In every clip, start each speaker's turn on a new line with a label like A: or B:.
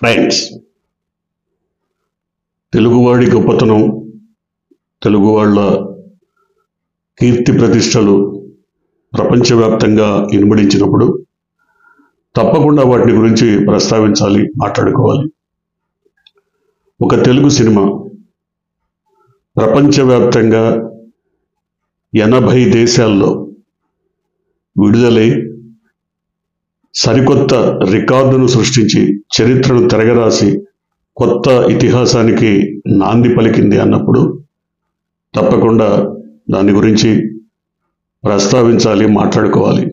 A: Friends, తెలుగువాడి గొప్పతనం, తెలుగు వాళ్ళ కీర్తి ప్రతిష్టలు ప్రపంచవ్యాప్తంగా ఇనుమడించినప్పుడు తప్పకుండా వాటిని గురించి ప్రస్తావించాలి, మాట్లాడుకోవాలి. ఒక తెలుగు సినిమా ప్రపంచవ్యాప్తంగా 80 దేశాల్లో విడుదలై సరికొత్త రికార్డును సృష్టించి చరిత్రను తిరగరాసి కొత్త ఇతిహాసానికి నాంది పలికింది అన్నప్పుడు తప్పకుండా దాని గురించి ప్రస్తావించాలి, మాట్లాడుకోవాలి.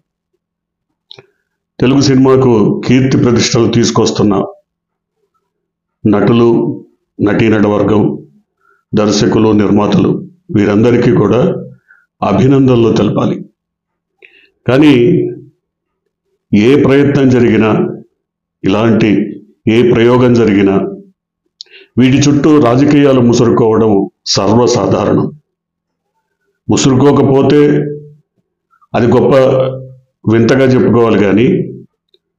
A: తెలుగు సినిమాకు కీర్తి ప్రతిష్టలు తీసుకొస్తున్న నటులు, నటీనట వర్గం, దర్శకులు, నిర్మాతలు వీరందరికీ కూడా అభినందనలు తెలపాలి. కానీ ఏ ప్రయత్నం జరిగినా, ఇలాంటి ఏ ప్రయోగం జరిగినా వీటి చుట్టూ రాజకీయాలు ముసురుకోవడం సర్వసాధారణం. ముసురుకోకపోతే అది గొప్ప వింతగా చెప్పుకోవాలి, కానీ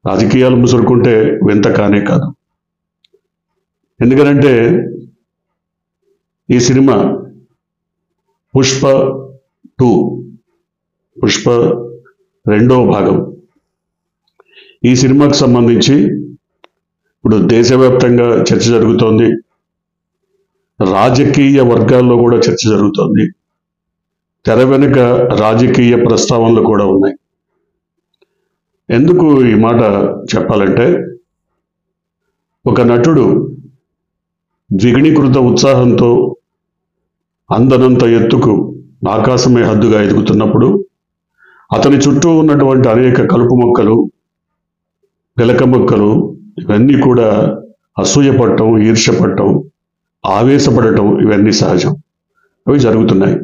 A: రాజకీయాలు ముసురుకుంటే వింత కానే కాదు. ఎందుకనంటే ఈ సినిమా పుష్ప 2, పుష్ప 2వ భాగం. ఈ సినిమాకు సంబంధించి ఇప్పుడు దేశవ్యాప్తంగా చర్చ జరుగుతోంది, రాజకీయ వర్గాల్లో కూడా చర్చ జరుగుతోంది, తెర వెనుక రాజకీయ ప్రస్తావనలు కూడా ఉన్నాయి. ఎందుకు ఈ మాట చెప్పాలంటే, ఒక నటుడు ద్విగుణీకృత ఉత్సాహంతో అందనంత ఎత్తుకు ఆకాశమే హద్దుగా ఎదుగుతున్నప్పుడు అతని చుట్టూ ఉన్నటువంటి అనేక కలుపు మొక్కలు, పిలక మొక్కలు ఇవన్నీ కూడా అసూయపడటం, ఈర్ష్యపడటం, ఆవేశపడటం ఇవన్నీ సహజం. అవి జరుగుతున్నాయి.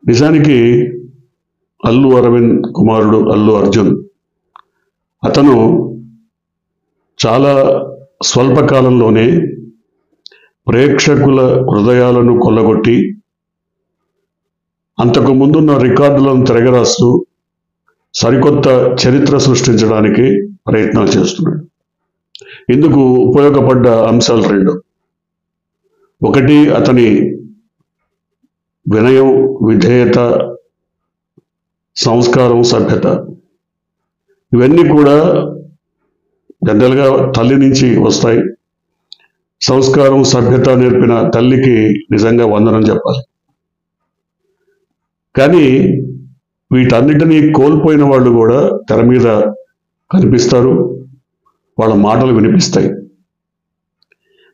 A: నిజానికి అల్లు అరవింద్ కుమారుడు అల్లు అర్జున్, అతను చాలా స్వల్పకాలంలోనే ప్రేక్షకుల హృదయాలను కొల్లగొట్టి అంతకు ముందున్న రికార్డులను తిరగరాస్తూ సరికొత్త చరిత్ర సృష్టించడానికి ప్రయత్నాలు చేస్తున్నాడు. ఇందుకు ఉపయోగపడ్డ అంశాలు 2. ఒకటి, అతని వినయం, విధేయత, సంస్కారం, సభ్యత. ఇవన్నీ కూడా జనరల్గా తల్లి నుంచి వస్తాయి. సంస్కారం, సభ్యత నేర్పిన తల్లికి నిజంగా వందనం చెప్పాలి. కానీ వీటన్నిటినీ కోల్పోయిన వాళ్ళు కూడా తెర మీద కనిపిస్తారు, వాళ్ళ మాటలు వినిపిస్తాయి.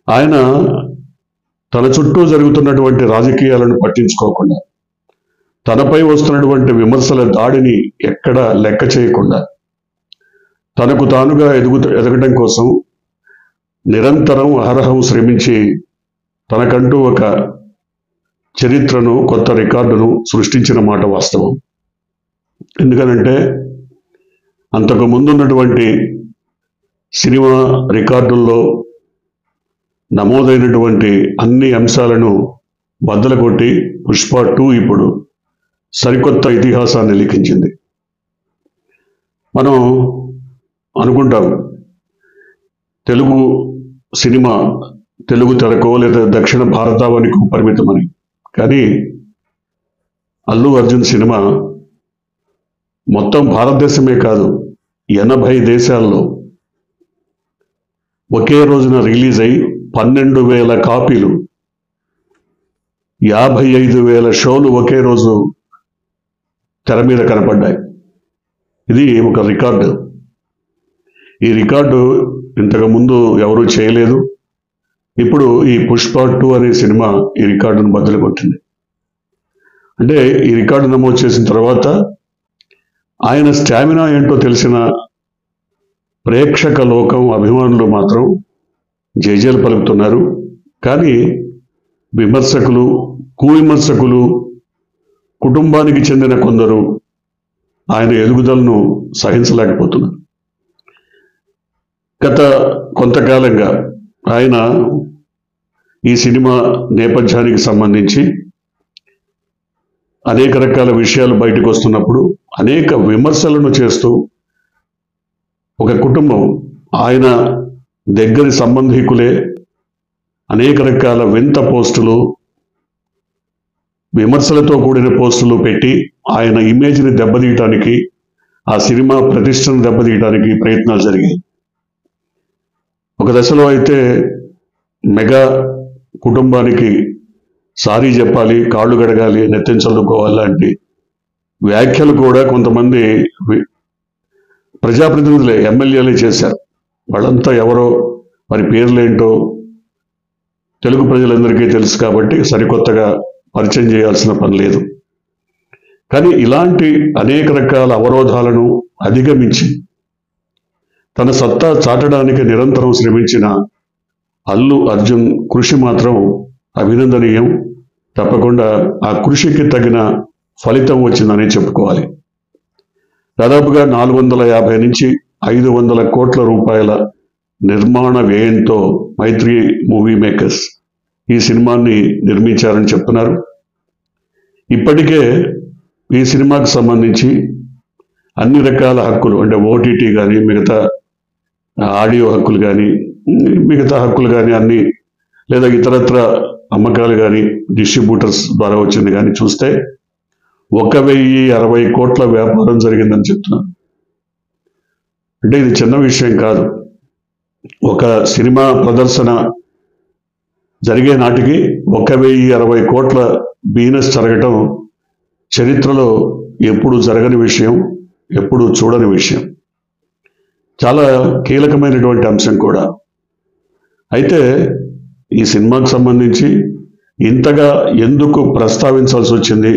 A: ఆయన తన చుట్టూ జరుగుతున్నటువంటి రాజకీయాలను పట్టించుకోకుండా, తనపై వస్తున్నటువంటి విమర్శల దాడిని ఎక్కడా లెక్క చేయకుండా, తనకు తానుగా ఎదగడం కోసం నిరంతరం అహరహం శ్రమించి తనకంటూ ఒక చరిత్రను, కొత్త రికార్డును సృష్టించిన మాట వాస్తవం. ఎందుకనంటే అంతకు ముందున్నటువంటి సినిమా రికార్డుల్లో నమోదైనటువంటి అన్ని అంశాలను బద్దలుకొట్టి పుష్ప 2 ఇప్పుడు సరికొత్త ఇతిహాసాన్ని లిఖించింది. మనం అనుకుంటాం తెలుగు సినిమా తెలుగు తెరకో లేదా దక్షిణ భారతావనికి పరిమితమని. కానీ అల్లు అర్జున్ సినిమా మొత్తం భారతదేశమే కాదు, 80 దేశాల్లో ఒకే రోజున రిలీజ్ అయి 12,000 కాపీలు, 55,000 షోలు ఒకే రోజు తెర మీద కనపడ్డాయి. ఇది ఒక రికార్డు. ఈ రికార్డు ఇంతకుముందు ఎవరూ చేయలేదు. ఇప్పుడు ఈ పుష్ప 2 అనే సినిమా ఈ రికార్డును బద్దలు కొట్టింది. అంటే ఈ రికార్డు నమోదు చేసిన తర్వాత ఆయన స్టామినా ఏంటో తెలిసిన ప్రేక్షక లోకం, అభిమానులు మాత్రం జయజయలు పలుకుతున్నారు. కానీ విమర్శకులు, కువిమర్శకులు, కుటుంబానికి చెందిన కొందరు ఆయన ఎదుగుదలను సహించలేకపోతున్నారు. గత కొంతకాలంగా ఆయన ఈ సినిమా నేపథ్యానికి సంబంధించి అనేక రకాల విషయాలు బయటకు వస్తున్నప్పుడు అనేక విమర్శలను చేస్తూ ఒక కుటుంబం ఆయన దగ్గరి సంబంధికులే అనేక రకాల వింత పోస్టులు, విమర్శలతో కూడిన పోస్టులు పెట్టి ఆయన ఇమేజ్ని దెబ్బతీయటానికి, ఆ సినిమా ప్రతిష్టను దెబ్బతీయడానికి ప్రయత్నాలు జరిగాయి. ఒక దశలో అయితే మెగా కుటుంబానికి సారీ చెప్పాలి, కాళ్ళు గడగాలి, నెత్తిన చల్లుకోవాలి లాంటి వ్యాఖ్యలు కూడా కొంతమంది ప్రజాప్రతినిధులే, ఎమ్మెల్యేలే చేశారు. వాళ్ళంతా ఎవరో, వారి పేర్లేంటో తెలుగు ప్రజలందరికీ తెలుసు కాబట్టి సరికొత్తగా పరిచయం చేయాల్సిన పని లేదు. కానీ ఇలాంటి అనేక రకాల అవరోధాలను అధిగమించి తన సత్తా చాటడానికి నిరంతరం శ్రమించిన అల్లు అర్జున్ కృషి మాత్రం అభినందనీయం. తప్పకుండా ఆ కృషికి తగిన ఫలితం వచ్చిందని చెప్పుకోవాలి. దాదాపుగా 450 నుంచి 500 కోట్ల రూపాయల నిర్మాణ వ్యయంతో మైత్రి మూవీ మేకర్స్ ఈ సినిమాని నిర్మించారని చెప్తున్నారు. ఇప్పటికే ఈ సినిమాకు సంబంధించి అన్ని రకాల హక్కులు, అంటే ఓటీటీ కానీ, మిగతా ఆడియో హక్కులు కానీ, మిగతా హక్కులు కానీ అన్ని, లేదా ఇతరత్ర అమ్మకాలు కానీ, డిస్ట్రిబ్యూటర్స్ ద్వారా వచ్చింది కానీ చూస్తే 1060 కోట్ల వ్యాపారం జరిగిందని చెప్తున్నారు. అంటే ఇది చిన్న విషయం కాదు. ఒక సినిమా ప్రదర్శన జరిగే నాటికి 1060 కోట్ల బిజినెస్ జరగటం చరిత్రలో ఎప్పుడు జరగని విషయం, ఎప్పుడు చూడని విషయం. చాలా కీలకమైనటువంటి అంశం కూడా. అయితే ఈ సినిమాకు సంబంధించి ఇంతగా ఎందుకు ప్రస్తావించాల్సి వచ్చింది,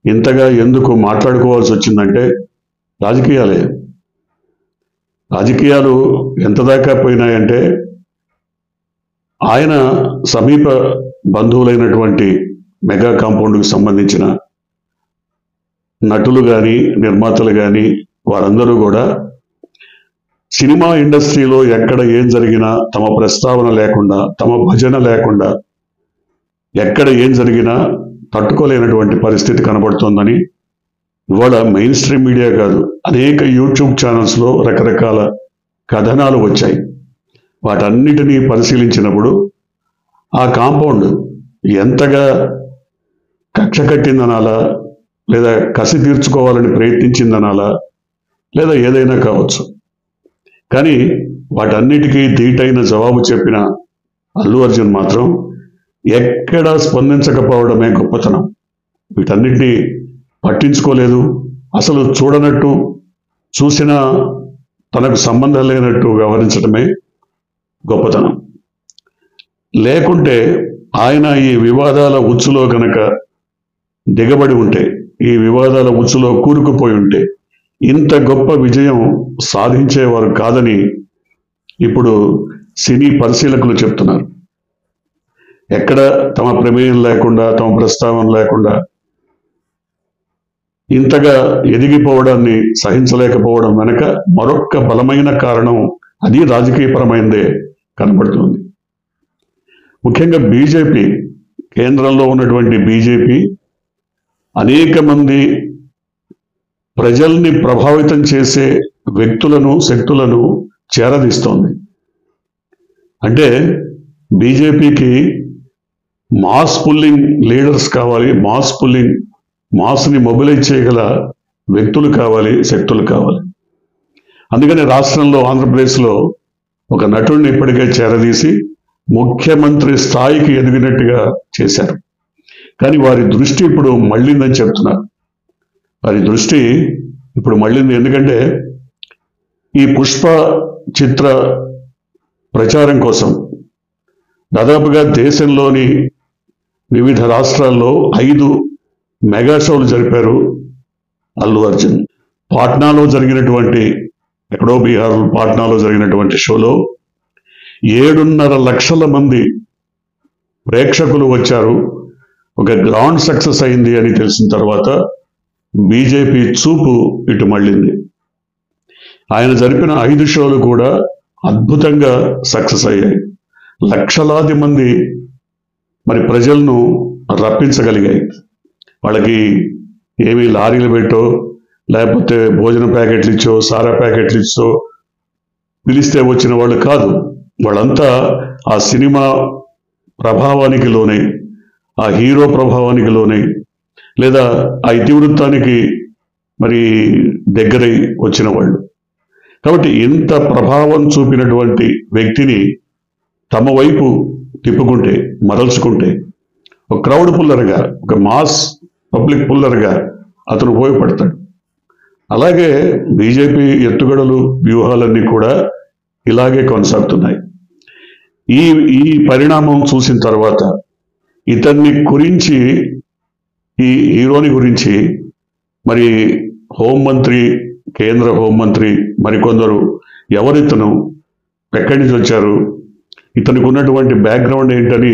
A: ఇంతగా ఎందుకు మాట్లాడుకోవాల్సి వచ్చిందంటే రాజకీయాలే. రాజకీయాలు ఎంత దాకా పోయినాయంటే ఆయన సమీప బంధువులైనటువంటి మెగా కాంపౌండ్కి సంబంధించిన నటులు కానీ, నిర్మాతలు కానీ, వారందరూ కూడా సినిమా ఇండస్ట్రీలో ఎక్కడ ఏం జరిగినా తమ ప్రస్తావన లేకుండా, తమ భజన లేకుండా, ఎక్కడ ఏం జరిగినా తట్టుకోలేనటువంటి పరిస్థితి కనబడుతోందని ఇవాళ మెయిన్ స్ట్రీమ్ మీడియా కాదు, అనేక యూట్యూబ్ ఛానల్స్లో రకరకాల కథనాలు వచ్చాయి. వాటన్నిటినీ పరిశీలించినప్పుడు ఆ కాంపౌండ్ ఎంతగా కక్ష కట్టిందనాలా, లేదా కసి తీర్చుకోవాలని ప్రయత్నించిందనాలా, లేదా ఏదైనా కావచ్చు. కానీ వాటన్నిటికీ ధీటైన జవాబు చెప్పిన అల్లు అర్జున్ మాత్రం ఎక్కడా స్పందించకపోవడమే గొప్పతనం. వీటన్నిటినీ పట్టించుకోలేదు, అసలు చూడనట్టు, చూసినా తనకు సంబంధం లేనట్టు వ్యవహరించడమే గొప్పతనం. లేకుంటే ఆయన ఈ వివాదాల ఉచ్చులో కనుక దిగబడి ఉంటే, ఈ వివాదాల ఉచ్చులో కూరుకుపోయి ఉంటే ఇంత గొప్ప విజయం సాధించేవారు కాదని ఇప్పుడు సినీ పరిశీలకులు చెప్తున్నారు. ఎక్కడ తమ ప్రమేయం లేకుండా, తమ ప్రస్తావన లేకుండా ఇంతగా ఎదిగిపోవడాన్ని సహించలేకపోవడం వెనక మరొక్క బలమైన కారణం, అది రాజకీయపరమైనదే కనబడుతుంది. ముఖ్యంగా బీజేపీ, కేంద్రంలో ఉన్నటువంటి బీజేపీ అనేక మంది ప్రజల్ని ప్రభావితం చేసే వ్యక్తులను, శక్తులను చేరదీస్తోంది. అంటే బీజేపీకి మాస్ పుల్లింగ్ లీడర్స్ కావాలి, మాస్ని మొబిలైజ్ చేయగల వ్యక్తులు కావాలి, శక్తులు కావాలి. అందుకని రాష్ట్రంలో, ఆంధ్రప్రదేశ్లో ఒక నటుడిని ఇప్పటికే చేరదీసి ముఖ్యమంత్రి స్థాయికి ఎదిగినట్టుగా చేశారు. కానీ వారి దృష్టి ఇప్పుడు మళ్ళిందని చెప్తున్నారు. వారి దృష్టి ఇప్పుడు మళ్ళింది. ఎందుకంటే ఈ పుష్ప చిత్ర ప్రచారం కోసం దాదాపుగా దేశంలోని వివిధ రాష్ట్రాల్లో 5 మెగా షోలు జరిపారు అల్లు అర్జున్. పాట్నాలో జరిగినటువంటి, ఎక్కడో బీహార్ పాట్నాలో జరిగినటువంటి షోలో 7.5 లక్షల మంది ప్రేక్షకులు వచ్చారు. ఒక గ్రౌండ్ సక్సెస్ అయింది అని తెలిసిన తర్వాత బీజేపీ చూపు ఇటు మళ్ళింది. ఆయన జరిపిన 5 షోలు కూడా అద్భుతంగా సక్సెస్ అయ్యాయి. లక్షలాది మంది మరి ప్రజలను రప్పించగలిగాయి. వాళ్ళకి ఏమీ లారీలు పెట్టో, లేకపోతే భోజన ప్యాకెట్లు ఇచ్చో, సారా ప్యాకెట్లు ఇచ్చో పిలిస్తే వచ్చిన వాళ్ళు కాదు. వాళ్ళంతా ఆ సినిమా ప్రభావానికి లోనై, ఆ హీరో ప్రభావానికి లోనై, లేదా ఆ ఇతివృత్తానికి మరి దగ్గరై వచ్చిన వాళ్ళు. కాబట్టి ఇంత ప్రభావం చూపినటువంటి వ్యక్తిని తమ వైపు తిప్పుకుంటే, మరల్చుకుంటే, ఒక క్రౌడ్ పుల్లర్గా, ఒక మాస్ పబ్లిక్ పుల్లర్గా అతను ఉపయోగపడతాడు. అలాగే బీజేపీ ఎత్తుగడలు, వ్యూహాలన్నీ కూడా ఇలాగే కొనసాగుతున్నాయి. ఈ ఈ పరిణామం చూసిన తర్వాత ఇతన్ని గురించి, ఈ హీరోని గురించి మరి హోంమంత్రి, కేంద్ర హోంమంత్రి మరికొందరు ఎవరితను, ఎక్కడి నుంచి వచ్చారు, ఇతనికి ఉన్నటువంటి బ్యాక్గ్రౌండ్ ఏంటని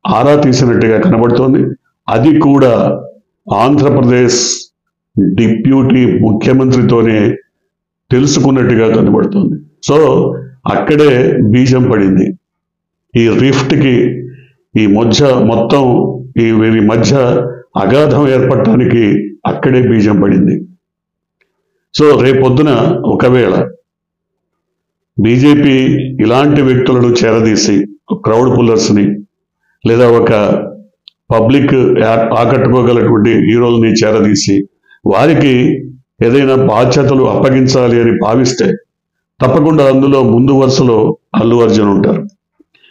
A: ఆరా తీసినట్టుగా కనబడుతోంది. అది కూడా ఆంధ్రప్రదేశ్ డిప్యూటీ ముఖ్యమంత్రితోనే తెలుసుకున్నట్టుగా కనబడుతుంది. సో అక్కడే బీజం పడింది. ఈ రిఫ్ట్కి, ఈ మొత్తం ఈ వీరి మధ్య అగాధం ఏర్పడటానికి అక్కడే బీజం పడింది. సో రేపొద్దున ఒకవేళ బీజేపీ ఇలాంటి వ్యక్తులను చేరదీసి, క్రౌడ్ పుల్లర్స్ని లేదా ఒక పబ్లిక్ ఆకట్టుకోగలటువంటి హీరోల్ని చేరదీసి వారికి ఏదైనా బాధ్యతలు అప్పగించాలి అని భావిస్తే తప్పకుండా అందులో ముందు వరుసలో అల్లు అర్జున్ ఉంటారు.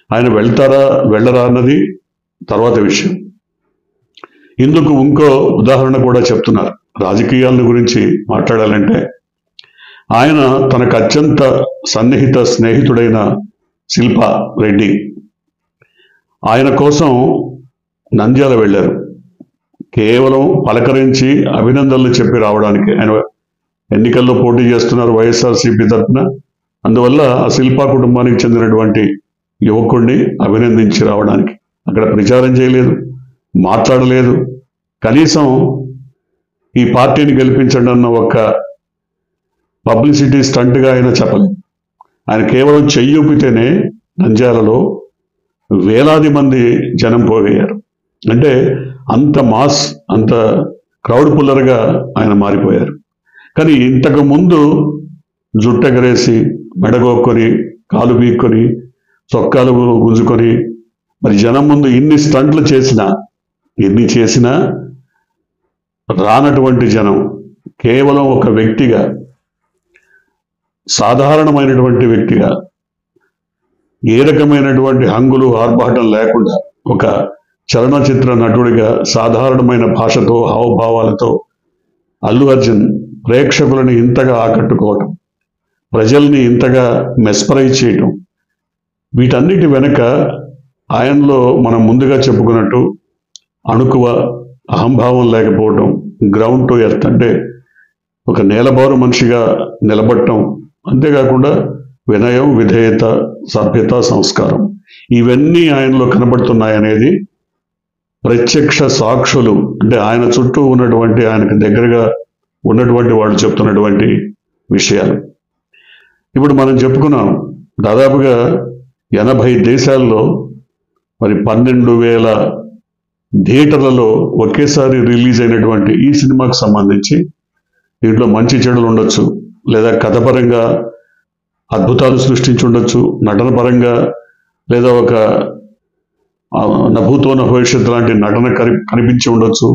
A: ఆయన వెళ్తారా వెళ్ళరా అన్నది తర్వాత విషయం. ఇందుకు ఇంకో ఉదాహరణ కూడా చెప్తున్నారు. రాజకీయాల గురించి మాట్లాడాలంటే ఆయన తనకు అత్యంత సన్నిహిత స్నేహితుడైన శిల్పా రెడ్డి, ఆయన కోసం నంద్యాల వెళ్ళారు. కేవలం పలకరించి అభినందనలు చెప్పి రావడానికి. ఆయన ఎన్నికల్లో పోటీ చేస్తున్నారు వైఎస్ఆర్సీపీ తరఫున. అందువల్ల ఆ శిల్పా కుటుంబానికి చెందినటువంటి యువకుడిని అభినందించి రావడానికి అక్కడ ప్రచారం చేయలేదు, మాట్లాడలేదు. కనీసం ఈ పార్టీని గెలిపించండి అన్న ఒక పబ్లిసిటీ స్టంట్గా ఆయన చెప్పలేదు. ఆయన కేవలం చెయ్యూపితేనే నంద్యాలలో వేలాది మంది జనం పోగయ్యారు. అంటే అంత మాస్, అంత క్రౌడ్ పుల్లర్గా ఆయన మారిపోయారు. కానీ ఇంతకు ముందు జుట్టెగరేసి, మెడగొక్కొని, కాలు బీక్కొని, చొక్కాలు గుంజుకొని మరి జనం ముందు ఇన్ని స్టంట్లు చేసినా, ఎన్ని చేసినా రానటువంటి జనం కేవలం ఒక వ్యక్తిగా, సాధారణమైనటువంటి వ్యక్తిగా, ఏ రకమైనటువంటి హంగులు ఆర్భాటం లేకుండా ఒక చలనచిత్ర నటుడిగా సాధారణమైన భాషతో, హావభావాలతో అల్లు అర్జున్ ప్రేక్షకులను ఇంతగా ఆకట్టుకోవటం, ప్రజల్ని ఇంతగా మెస్పరైజ్ చేయటం, వీటన్నిటి వెనుక ఆయనలో మనం ముందుగా చెప్పుకున్నట్టు అణుకువ, అహంభావం లేకపోవటం, గ్రౌండ్ టు ఎర్త్ అంటే ఒక నేలబారు మనిషిగా నిలబడటం, అంతేకాకుండా వినయం, విధేయత, సభ్యత, సంస్కారం ఇవన్నీ ఆయనలో కనబడుతున్నాయనేది ప్రత్యక్ష సాక్షులు, అంటే ఆయన చుట్టూ ఉన్నటువంటి, ఆయనకు దగ్గరగా ఉన్నటువంటి వాళ్ళు చెప్తున్నటువంటి విషయాలు. ఇప్పుడు మనం చెప్పుకున్నాం, దాదాపుగా 80 దేశాల్లో మరి 12,000 థియేటర్లలో ఒకేసారి రిలీజ్ అయినటువంటి ఈ సినిమాకు సంబంధించి దీంట్లో మంచి చెడులు ఉండొచ్చు, లేదా కథపరంగా అద్భుతాలు సృష్టించి ఉండొచ్చు, నటన పరంగా లేదా ఒక నభూతో భవిష్యత్ లాంటి నటన కనిపించి ఉండొచ్చు,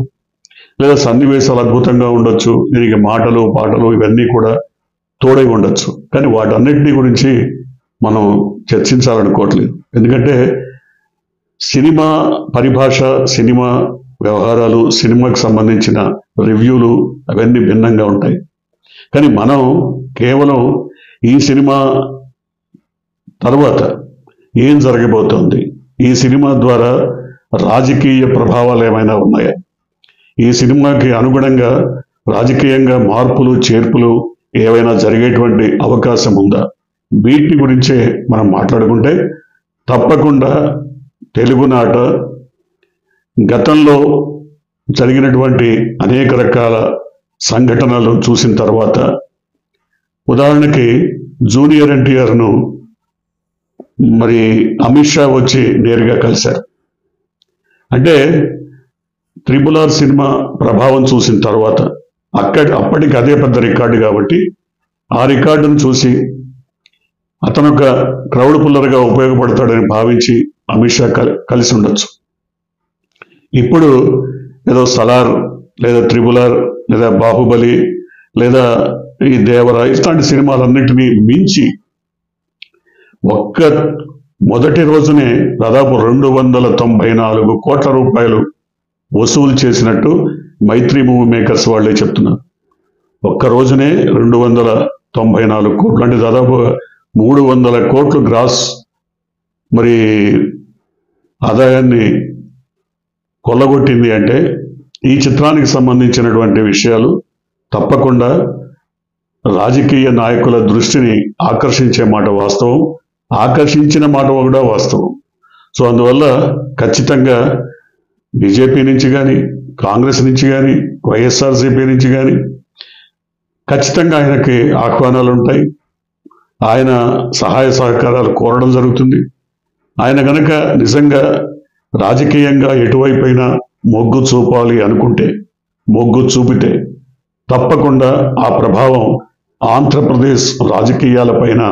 A: లేదా సన్నివేశాలు అద్భుతంగా ఉండొచ్చు, దీనికి మాటలు, పాటలు ఇవన్నీ కూడా తోడై ఉండొచ్చు. కానీ వాటన్నిటినీ గురించి మనం చర్చించాలనుకోవట్లేదు. ఎందుకంటే సినిమా పరిభాష, సినిమా వ్యవహారాలు, సినిమాకి సంబంధించిన రివ్యూలు అవన్నీ భిన్నంగా ఉంటాయి. కానీ మనం కేవలం ఈ సినిమా తర్వాత ఏం జరగబోతోంది, ఈ సినిమా ద్వారా రాజకీయ ప్రభావాలు ఏమైనా ఉన్నాయా, ఈ సినిమాకి అనుగుణంగా రాజకీయంగా మార్పులు, చేర్పులు ఏవైనా జరిగేటువంటి అవకాశం ఉందా, వీటి గురించే మనం మాట్లాడుకుంటే తప్పకుండా తెలుగునాట గతంలో జరిగినటువంటి అనేక రకాల సంఘటనలు చూసిన తర్వాత, ఉదాహరణకి జూనియర్ ఎన్టీఆర్ను మరి అమిత్ షా వచ్చి నేరుగా కలిశారు. అంటే RRR సినిమా ప్రభావం చూసిన తర్వాత అప్పటికి అదే పెద్ద రికార్డు కాబట్టి ఆ రికార్డును చూసి అతను ఒక క్రౌడ్ పుల్లర్గా ఉపయోగపడతాడని భావించి అమిత్ షా కలిసి ఉండొచ్చు. ఇప్పుడు ఏదో సలార్ లేదా త్రిబులార్ లేదా బాహుబలి లేదా ఈ దేవర ఇట్లాంటి సినిమాలన్నింటినీ మించి ఒక్క మొదటి రోజునే దాదాపు 294 కోట్ల రూపాయలు వసూలు చేసినట్టు మైత్రి మూవీ మేకర్స్ వాళ్ళే చెప్తున్నారు. ఒక్క రోజునే 294 కోట్లు అంటే దాదాపు 300 కోట్లు గ్రాస్ మరి ఆదాయాన్ని కొల్లగొట్టింది. అంటే ఈ చిత్రానికి సంబంధించినటువంటి విషయాలు తప్పకుండా రాజకీయ నాయకుల దృష్టిని ఆకర్షించే మాట వాస్తవం, ఆకర్షించిన మాట కూడా వాస్తవం. సో అందువల్ల ఖచ్చితంగా బీజేపీ నుంచి కానీ, కాంగ్రెస్ నుంచి కానీ, వైఎస్ఆర్సీపీ నుంచి కానీ ఖచ్చితంగా ఆయనకి ఆహ్వానాలు ఉంటాయి. ఆయన సహాయ సహకారాలు కోరడం జరుగుతుంది. ఆయన గనక నిజంగా రాజకీయంగా ఎటువైపైనా మొగ్గు చూపాలి అనుకుంటే, మొగ్గు చూపితే తప్పకుండా ఆ ప్రభావం ఆంధ్రప్రదేశ్ రాజకీయాలపైన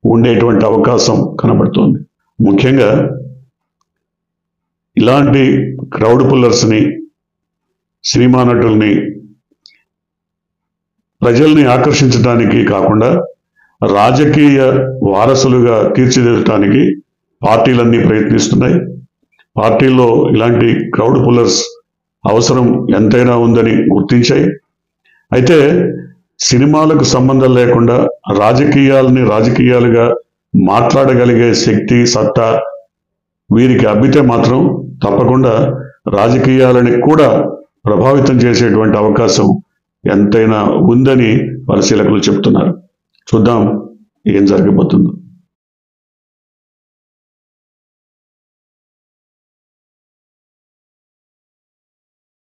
A: ఉండేటువంటి అవకాశం కనబడుతోంది. ముఖ్యంగా ఇలాంటి క్రౌడ్ పుల్లర్స్ని, సినిమా నటుల్ని ప్రజల్ని ఆకర్షించడానికి కాకుండా రాజకీయ వారసులుగా తీర్చిదిద్దడానికి పార్టీలన్నీ ప్రయత్నిస్తున్నాయి. పార్టీల్లో ఇలాంటి క్రౌడ్ పుల్లర్స్ అవసరం ఎంతైనా ఉందని గుర్తించాయి. అయితే సినిమాలకు సంబంధం లేకుండా రాజకీయాలని రాజకీయాలుగా మాట్లాడగలిగే శక్తి, సత్తా వీరికి అబ్బితే మాత్రం తప్పకుండా రాజకీయాలని కూడా ప్రభావితం చేసేటువంటి అవకాశం ఎంతైనా ఉందని పరిశీలకులు చెప్తున్నారు. చూద్దాం ఏం జరగబోతుందో.